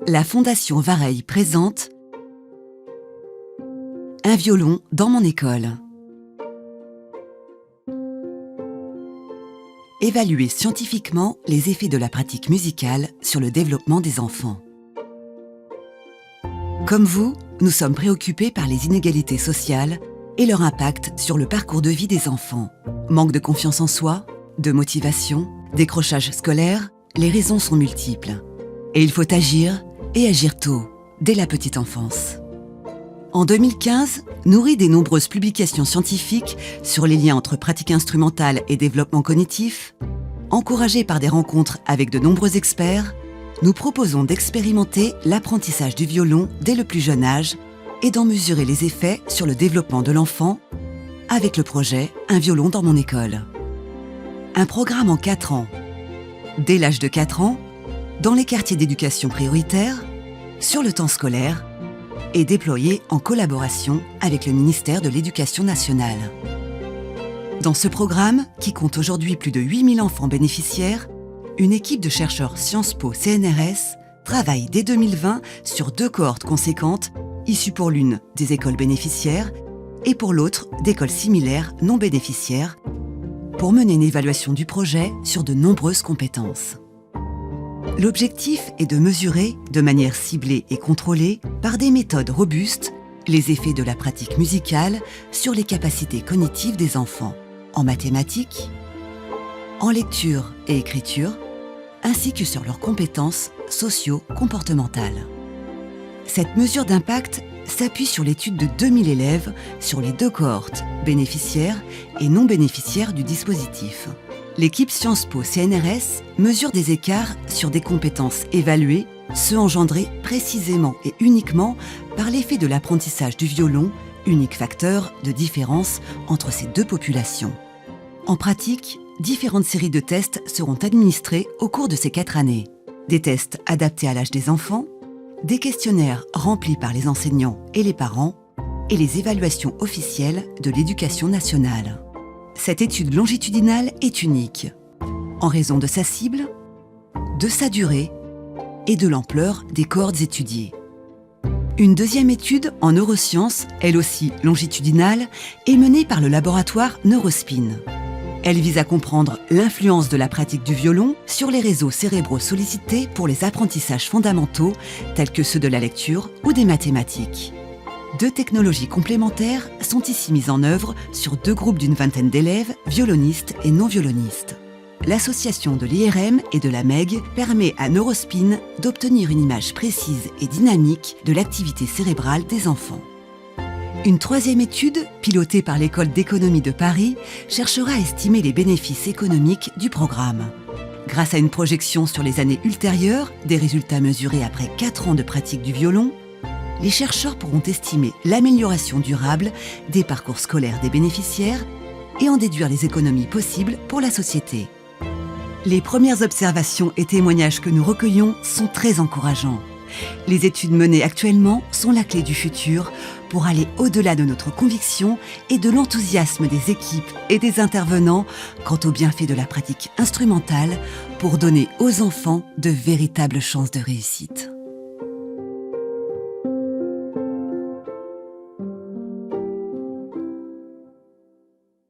La Fondation Vareille présente Un violon dans mon école. Évaluer scientifiquement les effets de la pratique musicale sur le développement des enfants. Comme vous, nous sommes préoccupés par les inégalités sociales et leur impact sur le parcours de vie des enfants. Manque de confiance en soi, de motivation, décrochage scolaire, les raisons sont multiples. Et il faut agir, et agir tôt, dès la petite enfance. En 2015, nourri des nombreuses publications scientifiques sur les liens entre pratique instrumentale et développement cognitif, encouragé par des rencontres avec de nombreux experts, nous proposons d'expérimenter l'apprentissage du violon dès le plus jeune âge et d'en mesurer les effets sur le développement de l'enfant avec le projet Un violon dans mon école. Un programme en 4 ans. Dès l'âge de 4 ans, dans les quartiers d'éducation prioritaire, sur le temps scolaire, et déployé en collaboration avec le ministère de l'Éducation nationale. Dans ce programme, qui compte aujourd'hui plus de 8000 enfants bénéficiaires, une équipe de chercheurs Sciences Po CNRS travaille dès 2020 sur 2 cohortes conséquentes, issues pour l'une des écoles bénéficiaires et pour l'autre d'écoles similaires non bénéficiaires, pour mener une évaluation du projet sur de nombreuses compétences. L'objectif est de mesurer, de manière ciblée et contrôlée, par des méthodes robustes, les effets de la pratique musicale sur les capacités cognitives des enfants, en mathématiques, en lecture et écriture, ainsi que sur leurs compétences socio-comportementales. Cette mesure d'impact s'appuie sur l'étude de 2000 élèves sur les 2 cohortes, bénéficiaires et non bénéficiaires du dispositif. L'équipe Sciences Po CNRS mesure des écarts sur des compétences évaluées, ceux engendrés précisément et uniquement par l'effet de l'apprentissage du violon, unique facteur de différence entre ces 2 populations. En pratique, différentes séries de tests seront administrées au cours de ces 4 années. Des tests adaptés à l'âge des enfants, des questionnaires remplis par les enseignants et les parents, et les évaluations officielles de l'Éducation nationale. Cette étude longitudinale est unique, en raison de sa cible, de sa durée et de l'ampleur des cohortes étudiées. Une deuxième étude en neurosciences, elle aussi longitudinale, est menée par le laboratoire Neurospin. Elle vise à comprendre l'influence de la pratique du violon sur les réseaux cérébraux sollicités pour les apprentissages fondamentaux tels que ceux de la lecture ou des mathématiques. 2 technologies complémentaires sont ici mises en œuvre sur 2 groupes d'une vingtaine d'élèves, violonistes et non-violonistes. L'association de l'IRM et de la MEG permet à Neurospin d'obtenir une image précise et dynamique de l'activité cérébrale des enfants. Une 3e étude, pilotée par l'École d'économie de Paris, cherchera à estimer les bénéfices économiques du programme. Grâce à une projection sur les années ultérieures, des résultats mesurés après 4 ans de pratique du violon, les chercheurs pourront estimer l'amélioration durable des parcours scolaires des bénéficiaires et en déduire les économies possibles pour la société. Les premières observations et témoignages que nous recueillons sont très encourageants. Les études menées actuellement sont la clé du futur pour aller au-delà de notre conviction et de l'enthousiasme des équipes et des intervenants quant aux bienfaits de la pratique instrumentale pour donner aux enfants de véritables chances de réussite.